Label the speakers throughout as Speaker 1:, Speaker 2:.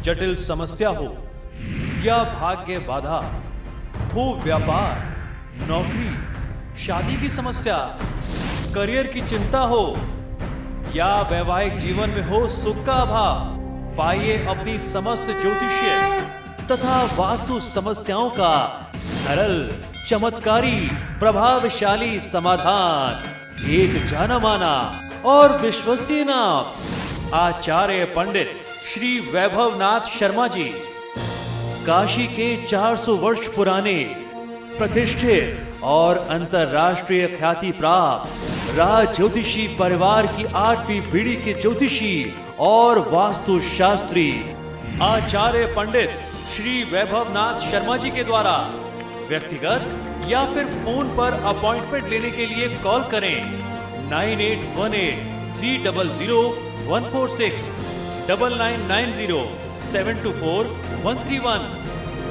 Speaker 1: जटिल समस्या हो या भाग्य बाधा हो, व्यापार, नौकरी, शादी की समस्या, करियर की चिंता हो या वैवाहिक जीवन में हो सुख का अभाव, पाइए अपनी समस्त ज्योतिषीय तथा वास्तु समस्याओं का सरल, चमत्कारी, प्रभावशाली समाधान। एक जाना माना और विश्वसनीय नाम, आचार्य पंडित श्री वैभवनाथ शर्मा जी, काशी के 400 वर्ष पुराने प्रतिष्ठित और अंतरराष्ट्रीय ख्याति प्राप्त राज ज्योतिषी परिवार की 8वीं पीढ़ी के ज्योतिषी और वास्तु शास्त्री आचार्य पंडित श्री वैभवनाथ शर्मा जी के द्वारा व्यक्तिगत या फिर फोन पर अपॉइंटमेंट लेने के लिए कॉल करें 9818-300-146, 9990-724-131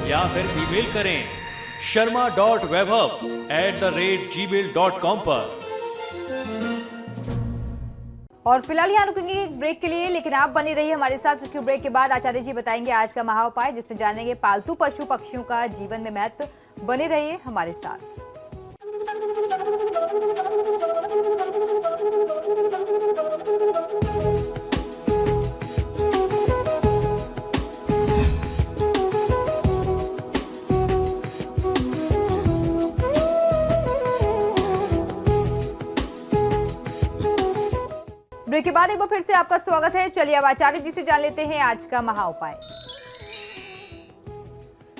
Speaker 1: या फिर ईमेल करें sharma.vaibhav@gmail.com पर।
Speaker 2: और फिलहाल यहाँ रुकेंगे एक ब्रेक के लिए, लेकिन आप बने रहिए हमारे साथ क्योंकि ब्रेक के बाद आचार्य जी बताएंगे आज का महा उपाय, जिसमें जानेंगे पालतू पशु पक्षियों का जीवन में महत्व। बने रहिए हमारे साथ। ब्रेक के बाद एक बार फिर से आपका स्वागत है। चलिए अब आचार्य जी से जान लेते हैं आज का महा उपाय।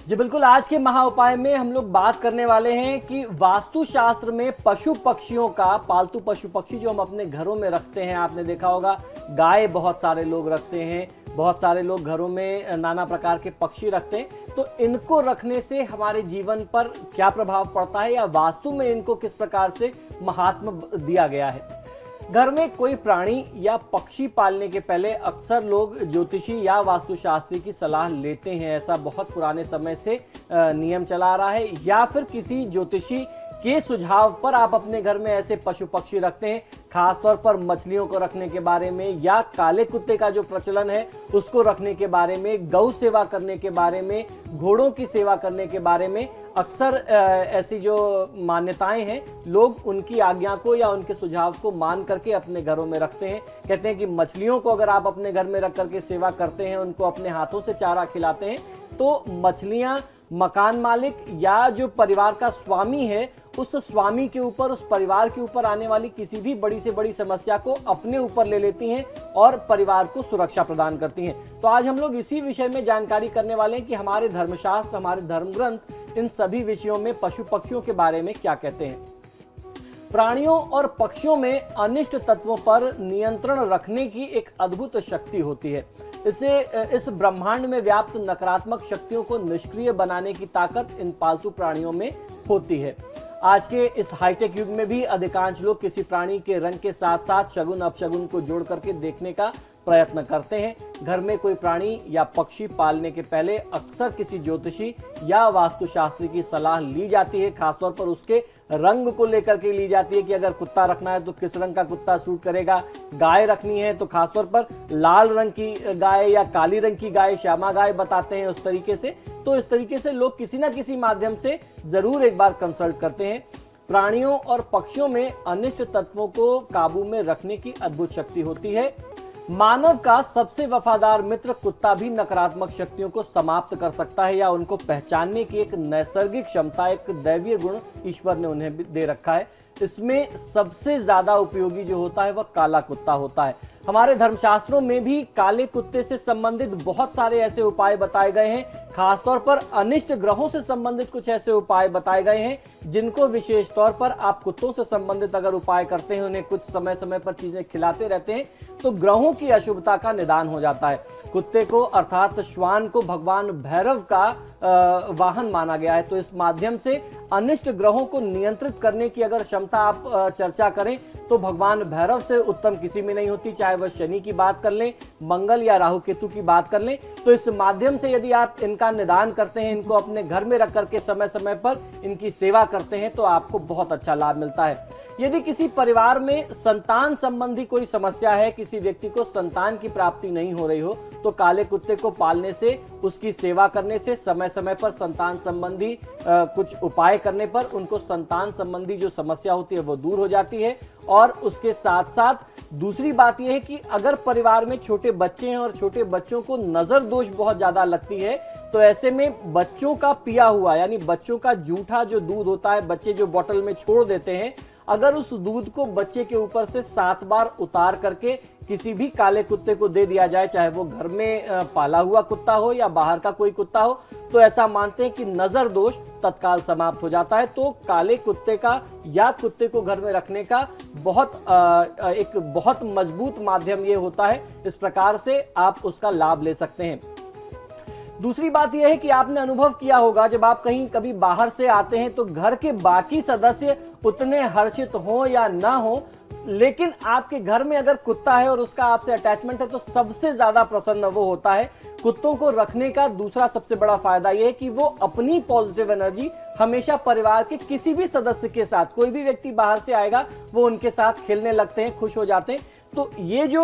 Speaker 3: जी बिल्कुल, आज के महा उपाय में हम लोग बात करने वाले हैं कि वास्तु शास्त्र में पशु पक्षियों का, पालतू पशु पक्षी जो हम अपने घरों में रखते हैं, आपने देखा होगा गाय बहुत सारे लोग रखते हैं, बहुत सारे लोग घरों में नाना प्रकार के पक्षी रखते हैं, तो इनको रखने से हमारे जीवन पर क्या प्रभाव पड़ता है या वास्तु में इनको किस प्रकार से महात्म्य दिया गया है। घर में कोई प्राणी या पक्षी पालने के पहले अक्सर लोग ज्योतिषी या वास्तुशास्त्री की सलाह लेते हैं। ऐसा बहुत पुराने समय से नियम चला आ रहा है, या फिर किसी ज्योतिषी के सुझाव पर आप अपने घर में ऐसे पशु पक्षी रखते हैं। खासतौर पर मछलियों को रखने के बारे में, या काले कुत्ते का जो प्रचलन है उसको रखने के बारे में, गौ सेवा करने के बारे में, घोड़ों की सेवा करने के बारे में अक्सर ऐसी जो मान्यताएं हैं, लोग उनकी आज्ञा को या उनके सुझाव को मान करके अपने घरों में रखते हैं। कहते हैं कि मछलियों को अगर आप अपने घर में रख करके सेवा करते हैं, उनको अपने हाथों से चारा खिलाते हैं, तो मछलियां मकान मालिक या जो परिवार का स्वामी है, उस स्वामी के ऊपर, उस परिवार के ऊपर आने वाली किसी भी बड़ी से बड़ी समस्या को अपने ऊपर ले लेती हैं और परिवार को सुरक्षा प्रदान करती हैं। तो आज हम लोग इसी विषय में जानकारी करने वाले हैं कि हमारे धर्मशास्त्र, हमारे धर्म ग्रंथ इन सभी विषयों में पशु पक्षियों के बारे में क्या कहते हैं। प्राणियों और पक्षियों में अनिष्ट तत्वों पर नियंत्रण रखने की एक अद्भुत शक्ति होती है। इस ब्रह्मांड में व्याप्त नकारात्मक शक्तियों को निष्क्रिय बनाने की ताकत इन पालतू प्राणियों में होती है। आज के इस हाईटेक युग में भी अधिकांश लोग किसी प्राणी के रंग के साथ साथ शगुन अपशगुन को जोड़ करके देखने का प्रयत्न करते हैं। घर में कोई प्राणी या पक्षी पालने के पहले अक्सर किसी ज्योतिषी या वास्तुशास्त्री की सलाह ली जाती है। खासतौर पर उसके रंग को लेकर के ली जाती है कि अगर कुत्ता रखना है तो किस रंग का कुत्ता सूट करेगा, गाय रखनी है तो खासतौर पर लाल रंग की गाय या काली रंग की गाय, श्यामा गाय बताते हैं उस तरीके से। तो इस तरीके से लोग किसी ना किसी माध्यम से जरूर एक बार कंसल्ट करते हैं। प्राणियों और पक्षियों में अनिष्ट तत्वों को काबू में रखने की अद्भुत शक्ति होती है। मानव का सबसे वफादार मित्र कुत्ता भी नकारात्मक शक्तियों को समाप्त कर सकता है या उनको पहचानने की एक नैसर्गिक क्षमता, एक दैवीय गुण ईश्वर ने उन्हें दे रखा है। इसमें सबसे ज्यादा उपयोगी जो होता है वह काला कुत्ता होता है। हमारे धर्मशास्त्रों में भी काले कुत्ते से संबंधित बहुत सारे ऐसे उपाय बताए गए हैं। खासतौर पर अनिष्ट ग्रहों से संबंधित कुछ ऐसे उपाय बताए गए हैं जिनको विशेष तौर पर आप कुत्तों से संबंधित अगर उपाय करते हैं, उन्हें कुछ समय समय पर चीजें खिलाते रहते हैं, तो ग्रहों की अशुभता का निदान हो जाता है। कुत्ते को अर्थात श्वान को भगवान भैरव का वाहन माना गया है। तो इस माध्यम से अनिष्ट ग्रहों को नियंत्रित करने की अगर क्षमता आप चर्चा करें तो भगवान भैरव से उत्तम किसी में नहीं होती। चाहे वह शनि की बात कर लें, मंगल या राहु केतु की बात कर लें, तो इस माध्यम से यदि आप इनका निदान करते हैं, इनको अपने घर में रख करके समय समय पर इनकी सेवा करते हैं, तो आपको बहुत अच्छा लाभ मिलता है। यदि किसी परिवार में संतान संबंधी कोई समस्या है, किसी व्यक्ति को संतान की प्राप्ति नहीं हो रही हो, तो काले कुत्ते को पालने से, उसकी सेवा करने से, समय समय पर संतान संबंधी कुछ उपाय करने पर उनको संतान संबंधी जो समस्या होती है वो दूर हो जाती है। और उसके साथ साथ दूसरी बात यह है कि अगर परिवार में छोटे बच्चे हैं और छोटे बच्चों को नजर दोष बहुत ज्यादा लगती है, तो ऐसे में बच्चों का पिया हुआ यानी बच्चों का जूठा जो दूध होता है, बच्चे जो बोतल में छोड़ देते हैं, अगर उस दूध को बच्चे के ऊपर से 7 बार उतार करके किसी भी काले कुत्ते को दे दिया जाए, चाहे वो घर में पाला हुआ कुत्ता हो या बाहर का कोई कुत्ता हो, तो ऐसा मानते हैं कि नजर दोष तत्काल समाप्त हो जाता है। तो काले कुत्ते का या कुत्ते को घर में रखने का एक बहुत मजबूत माध्यम ये होता है। इस प्रकार से आप उसका लाभ ले सकते हैं। दूसरी बात यह है कि आपने अनुभव किया होगा, जब आप कहीं कभी बाहर से आते हैं तो घर के बाकी सदस्य उतने हर्षित हो या ना हो, लेकिन आपके घर में अगर कुत्ता है और उसका आपसे अटैचमेंट है तो सबसे ज्यादा प्रसन्न वो होता है। कुत्तों को रखने का दूसरा सबसे बड़ा फायदा यह है कि वो अपनी पॉजिटिव एनर्जी हमेशा परिवार के किसी भी सदस्य के साथ, कोई भी व्यक्ति बाहर से आएगा वो उनके साथ खेलने लगते हैं, खुश हो जाते हैं। तो ये जो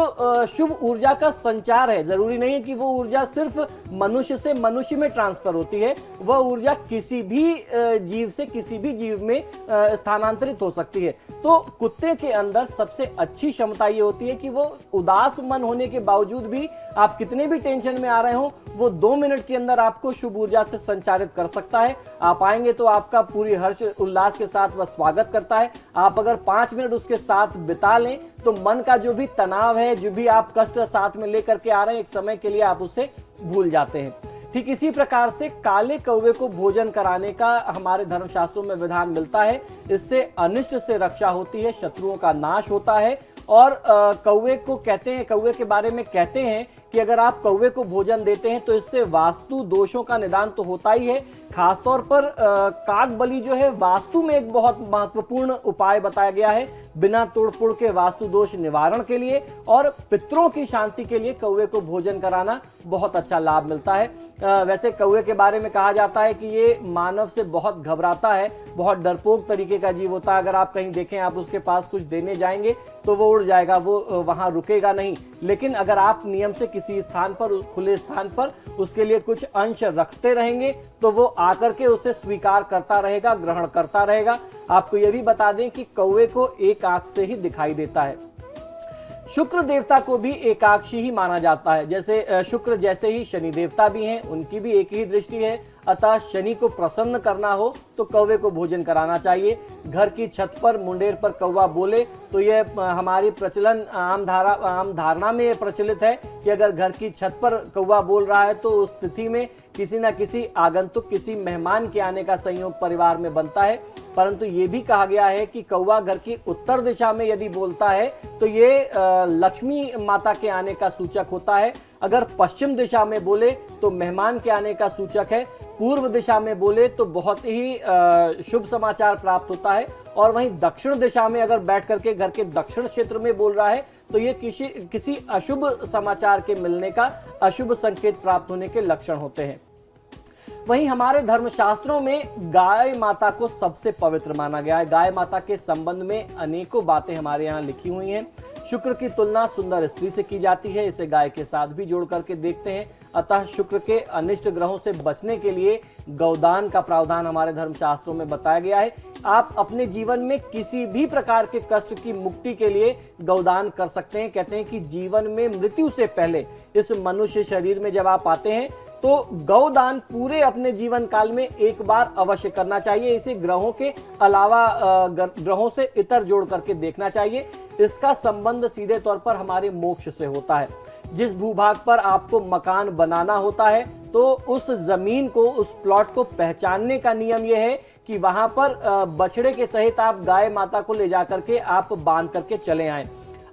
Speaker 3: शुभ ऊर्जा का संचार है, जरूरी नहीं है कि वो ऊर्जा सिर्फ मनुष्य से मनुष्य में ट्रांसफर होती है, वह ऊर्जा किसी भी जीव से किसी भी जीव में स्थानांतरित हो सकती है। तो कुत्ते के अंदर सबसे अच्छी क्षमता ये होती है कि वो उदास मन होने के बावजूद भी, आप कितने भी टेंशन में आ रहे हो, वो 2 मिनट के अंदर आपको शुभ ऊर्जा से संचारित कर सकता है। आप आएंगे तो आपका पूरी हर्ष उल्लास के साथ वह स्वागत करता है। आप अगर 5 मिनट उसके साथ बिता लें तो मन का जो भी तनाव है, जो भी आप कष्ट साथ में लेकर के आ रहे हैं, एक समय के लिए आप उसे भूल जाते हैं। ठीक इसी प्रकार से काले कौवे को भोजन कराने का हमारे धर्मशास्त्रों में विधान मिलता है। इससे अनिष्ट से रक्षा होती है, शत्रुओं का नाश होता है। और कौवे को कहते हैं, कौवे के बारे में कहते हैं कि अगर आप कौवे को भोजन देते हैं तो इससे वास्तु दोषों का निदान तो होता ही है। खासतौर पर काक बलि जो है वास्तु में एक बहुत महत्वपूर्ण उपाय बताया गया है, बिना तोड़फोड़ के वास्तु दोष निवारण के लिए और पितरों की शांति के लिए कौवे को भोजन कराना बहुत अच्छा लाभ मिलता है। वैसे कौवे के बारे में कहा जाता है कि ये मानव से बहुत घबराता है, बहुत डरपोक तरीके का जीव होता है। अगर आप कहीं देखें, आप उसके पास कुछ देने जाएंगे तो वो उड़ जाएगा, वो वहां रुकेगा नहीं। लेकिन अगर आप नियम से किसी स्थान पर, खुले स्थान पर उसके लिए कुछ अंश रखते रहेंगे तो वो आकर के उसे स्वीकार करता रहेगा, ग्रहण करता रहेगा। आपको यह भी बता दें कि कौवे को एक आंख से ही दिखाई देता है। शुक्र देवता को भी एकाक्षी ही माना जाता है। जैसे शुक्र जैसे ही शनि देवता भी हैं, उनकी भी एक ही दृष्टि है। अतः शनि को प्रसन्न करना हो तो कौवे को भोजन कराना चाहिए। घर की छत पर मुंडेर पर कौवा बोले तो यह हमारी प्रचलन आम धारणा में प्रचलित है कि अगर घर की छत पर कौवा बोल रहा है तो उस तिथि में किसी न किसी आगंतुक, किसी मेहमान के आने का संयोग परिवार में बनता है। परंतु ये भी कहा गया है कि कौवा घर की उत्तर दिशा में यदि बोलता है तो ये लक्ष्मी माता के आने का सूचक होता है। अगर पश्चिम दिशा में बोले तो मेहमान के आने का सूचक है। पूर्व दिशा में बोले तो बहुत ही शुभ समाचार प्राप्त होता है। और वहीं दक्षिण दिशा में अगर बैठ करके घर के दक्षिण क्षेत्र में बोल रहा है तो ये किसी अशुभ समाचार के मिलने का, अशुभ संकेत प्राप्त होने के लक्षण होते हैं। वहीं हमारे धर्मशास्त्रों में गाय माता को सबसे पवित्र माना गया है। गाय माता के संबंध में अनेकों बातें हमारे यहाँ लिखी हुई हैं। शुक्र की तुलना सुंदर स्त्री से की जाती है, इसे गाय के साथ भी जोड़ करके देखते हैं। अतः शुक्र के अनिष्ट ग्रहों से बचने के लिए गौदान का प्रावधान हमारे धर्मशास्त्रों में बताया गया है। आप अपने जीवन में किसी भी प्रकार के कष्ट की मुक्ति के लिए गौदान कर सकते हैं। कहते हैं कि जीवन में मृत्यु से पहले इस मनुष्य शरीर में जब आप आते हैं तो गौदान पूरे अपने जीवन काल में एक बार अवश्य करना चाहिए। इसे ग्रहों के अलावा ग्रहों से इतर जोड़ करके देखना चाहिए। इसका संबंध सीधे तौर पर हमारे मोक्ष से होता है। जिस भूभाग पर आपको मकान बनाना होता है तो उस जमीन को, उस प्लॉट को पहचानने का नियम यह है कि वहां पर बछड़े के सहित आप गाय माता को ले जाकर के आप बांध करके चले आए।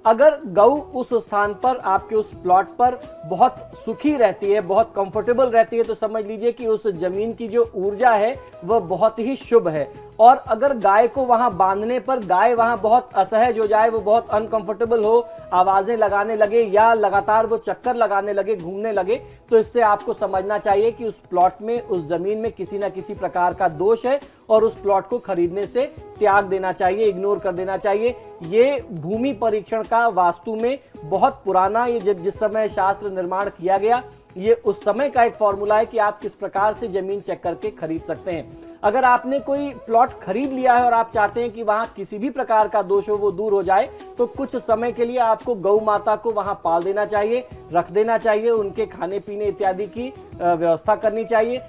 Speaker 3: अगर गौ उस स्थान पर, आपके उस प्लॉट पर बहुत सुखी रहती है, बहुत कंफर्टेबल रहती है, तो समझ लीजिए कि उस जमीन की जो ऊर्जा है वह बहुत ही शुभ है। और अगर गाय को वहां बांधने पर गाय वहां बहुत असहज हो जाए, वो बहुत अनकंफर्टेबल हो, आवाजें लगाने लगे या लगातार वो चक्कर लगाने लगे, घूमने लगे, तो इससे आपको समझना चाहिए कि उस प्लॉट में, उस जमीन में किसी न किसी प्रकार का दोष है और उस प्लॉट को खरीदने से त्याग देना चाहिए, इग्नोर कर देना चाहिए। ये भूमि परीक्षण का का वास्तु में बहुत पुराना, ये जिस समय शास्त्र निर्माण किया गया, ये उस समय का एक फॉर्मूला है कि आप किस प्रकार से जमीन चेक करके खरीद सकते हैं। अगर आपने कोई प्लॉट खरीद लिया है और आप चाहते हैं कि वहां किसी भी प्रकार का दोष हो वो दूर हो जाए, तो कुछ समय के लिए आपको गौ माता को वहां पाल देना चाहिए, रख देना चाहिए, उनके खाने पीने इत्यादि की व्यवस्था करनी चाहिए।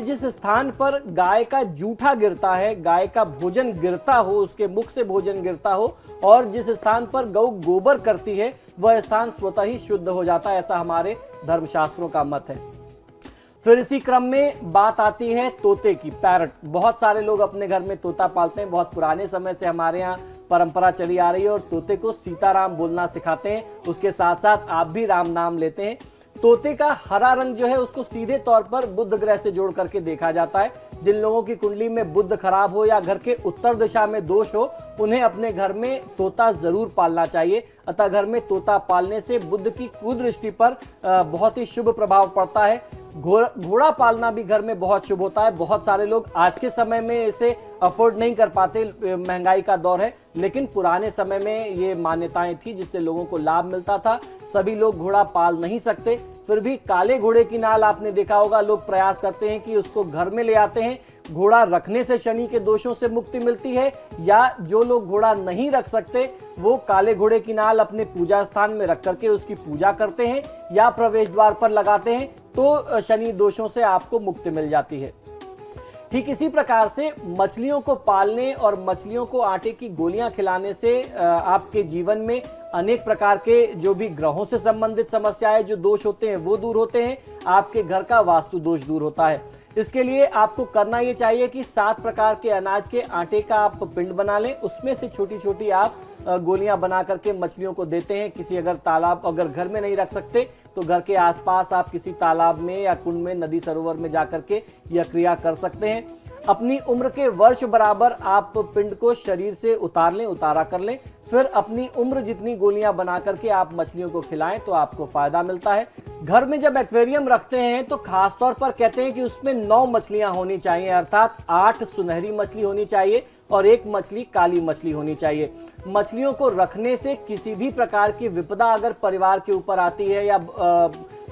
Speaker 3: जिस स्थान पर गाय का जूठा गिरता है, गाय का भोजन गिरता हो, उसके मुख से भोजन गिरता हो, और जिस स्थान पर गौ गोबर करती है वह स्थान स्वतः ही शुद्ध हो जाता है, ऐसा हमारे धर्मशास्त्रों का मत है। फिर इसी क्रम में बात आती है तोते की, पैरट। बहुत सारे लोग अपने घर में तोता पालते हैं, बहुत पुराने समय से हमारे यहाँ परंपरा चली आ रही है, और तोते को सीताराम बोलना सिखाते हैं, उसके साथ साथ आप भी राम नाम लेते हैं। तोते का हरा रंग जो है उसको सीधे तौर पर बुध ग्रह से जोड़ करके देखा जाता है। जिन लोगों की कुंडली में बुध खराब हो या घर के उत्तर दिशा में दोष हो, उन्हें अपने घर में तोता जरूर पालना चाहिए। अतः घर में तोता पालने से बुध की कुदृष्टि पर बहुत ही शुभ प्रभाव पड़ता है। घोड़ा पालना भी घर में बहुत शुभ होता है। बहुत सारे लोग आज के समय में इसे अफोर्ड नहीं कर पाते, महंगाई का दौर है, लेकिन पुराने समय में ये मान्यताएं थी जिससे लोगों को लाभ मिलता था। सभी लोग घोड़ा पाल नहीं सकते, फिर भी काले घोड़े की नाल आपने देखा होगा, लोग प्रयास करते हैं कि उसको घर में ले आते हैं। घोड़ा रखने से शनि के दोषों से मुक्ति मिलती है, या जो लोग घोड़ा नहीं रख सकते वो काले घोड़े की नाल अपने पूजा स्थान में रख करके उसकी पूजा करते हैं या प्रवेश द्वार पर लगाते हैं, तो शनि दोषों से आपको मुक्ति मिल जाती है। ठीक इसी प्रकार से मछलियों को पालने और मछलियों को आटे की गोलियां खिलाने से आपके जीवन में अनेक प्रकार के जो भी ग्रहों से संबंधित समस्याएं, जो दोष होते हैं वो दूर होते हैं, आपके घर का वास्तु दोष दूर होता है। इसके लिए आपको करना ये चाहिए कि 7 प्रकार के अनाज के आटे का आप पिंड बना लें, उसमें से छोटी छोटी आप गोलियां बना करके मछलियों को देते हैं। किसी अगर तालाब, अगर घर में नहीं रख सकते तो घर के आसपास आप किसी तालाब में या कुंड में, नदी सरोवर में जाकर के यह क्रिया कर सकते हैं। अपनी उम्र के वर्ष बराबर आप पिंड को शरीर से उतार लें, उतारा कर लें, फिर अपनी उम्र जितनी गोलियां बना करके आप मछलियों को खिलाएं तो आपको फायदा मिलता है। घर में जब एक्वेरियम रखते हैं तो खासतौर पर कहते हैं कि उसमें 9 मछलियां होनी चाहिए, अर्थात 8 सुनहरी मछली होनी चाहिए और 1 मछली काली मछली होनी चाहिए। मछलियों को रखने से किसी भी प्रकार की विपदा अगर परिवार के ऊपर आती है या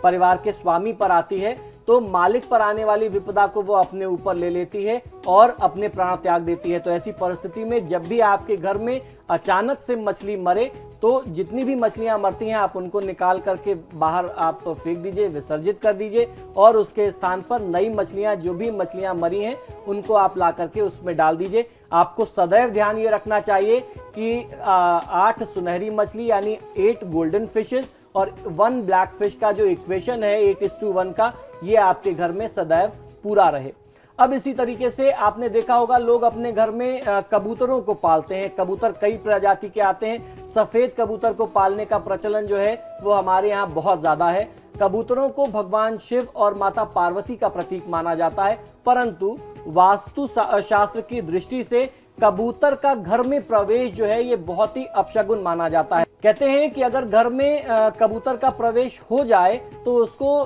Speaker 3: परिवार के स्वामी पर आती है, तो मालिक पर आने वाली विपदा को वो अपने ऊपर ले लेती है और अपने प्राण त्याग देती है। तो ऐसी परिस्थिति में जब भी आपके घर में अचानक से मछली मरे, तो जितनी भी मछलियां मरती हैं आप उनको निकाल करके बाहर आप फेंक दीजिए, विसर्जित कर दीजिए, और उसके स्थान पर नई मछलियां, जो भी मछलियां मरी हैं उनको आप ला करके उसमें डाल दीजिए। आपको सदैव ध्यान ये रखना चाहिए कि 8 सुनहरी मछली यानी 8 गोल्डन फिशेस और 1 ब्लैक फिश का जो इक्वेशन है 8:1 का, ये आपके घर में सदैव पूरा रहे। अब इसी तरीके से आपने देखा होगा लोग अपने घर में कबूतरों को पालते हैं। कबूतर कई प्रजाति के आते हैं। सफेद कबूतर को पालने का प्रचलन जो है वो हमारे यहाँ बहुत ज्यादा है। कबूतरों को भगवान शिव और माता पार्वती का प्रतीक माना जाता है, परंतु वास्तु शास्त्र की दृष्टि से कबूतर का घर में प्रवेश जो है ये बहुत ही अपशगुन माना जाता है। कहते हैं कि अगर घर में कबूतर का प्रवेश हो जाए तो उसको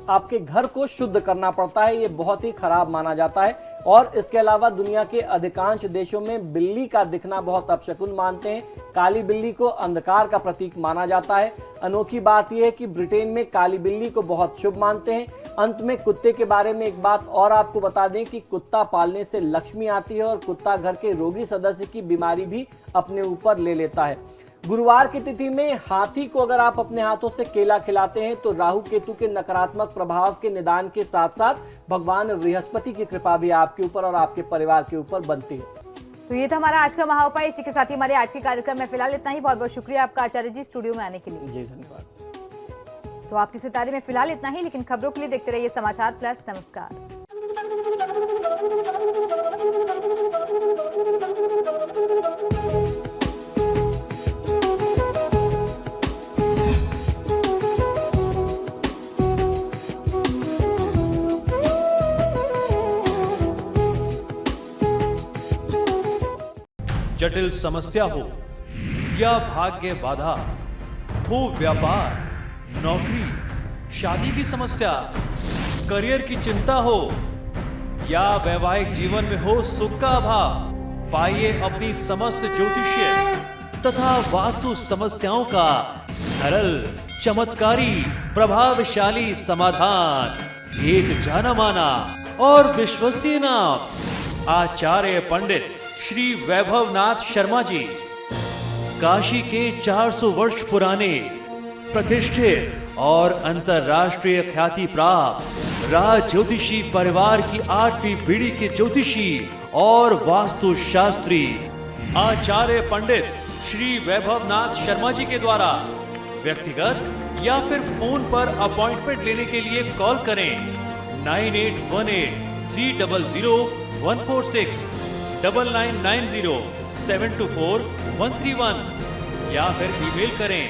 Speaker 3: आपके घर को शुद्ध करना पड़ता है, ये बहुत ही खराब माना जाता है। और इसके अलावा दुनिया के अधिकांश देशों में बिल्ली का दिखना बहुत अपशगुन मानते हैं। काली बिल्ली को अंधकार का प्रतीक माना जाता है। अनोखी बात यह है कि ब्रिटेन में काली बिल्ली को बहुत शुभ मानते हैं। अंत में कुत्ते के बारे में एक बात और आपको बता दें कि कुत्ता पालने से लक्ष्मी आती है और कुत्ता घर के रोगी सदस्य की बीमारी भी अपने ऊपर ले लेता है। गुरुवार की तिथि में हाथी को अगर आप अपने हाथों से केला खिलाते हैं तो राहु केतु के नकारात्मक प्रभाव के निदान के साथ साथ भगवान बृहस्पति की कृपा भी आपके ऊपर और आपके परिवार के ऊपर बनती है।
Speaker 2: तो ये था हमारा आज का महाउपाय। इसी के साथ ही हमारे आज के कार्यक्रम में फिलहाल इतना ही। बहुत बहुत शुक्रिया आपका आचार्य जी स्टूडियो में आने के लिए।
Speaker 3: जी धन्यवाद।
Speaker 2: तो आपके सितारे में फिलहाल इतना ही, लेकिन खबरों के लिए देखते रहिए समाचार प्लस। नमस्कार।
Speaker 1: जटिल समस्या हो या भाग्य बाधा हो, व्यापार, नौकरी, शादी की समस्या, करियर की चिंता हो या वैवाहिक जीवन में हो सुख का अभाव, पाइए अपनी समस्त ज्योतिष्य तथा वास्तु समस्याओं का सरल, चमत्कारी, प्रभावशाली समाधान। एक जाना माना और विश्वसनीय नाम आचार्य पंडित श्री वैभवनाथ शर्मा जी, काशी के 400 वर्ष पुराने प्रतिष्ठित और अंतरराष्ट्रीय ख्याति प्राप्त राज ज्योतिषी परिवार की 8वीं पीढ़ी के ज्योतिषी और वास्तु शास्त्री आचार्य पंडित श्री वैभवनाथ शर्मा जी के द्वारा व्यक्तिगत या फिर फोन पर अपॉइंटमेंट लेने के लिए कॉल करें 9818-300-146, 9990-724-131 या फिर ईमेल करें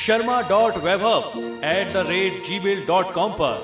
Speaker 1: sharma.vaibhav@gmail.com पर।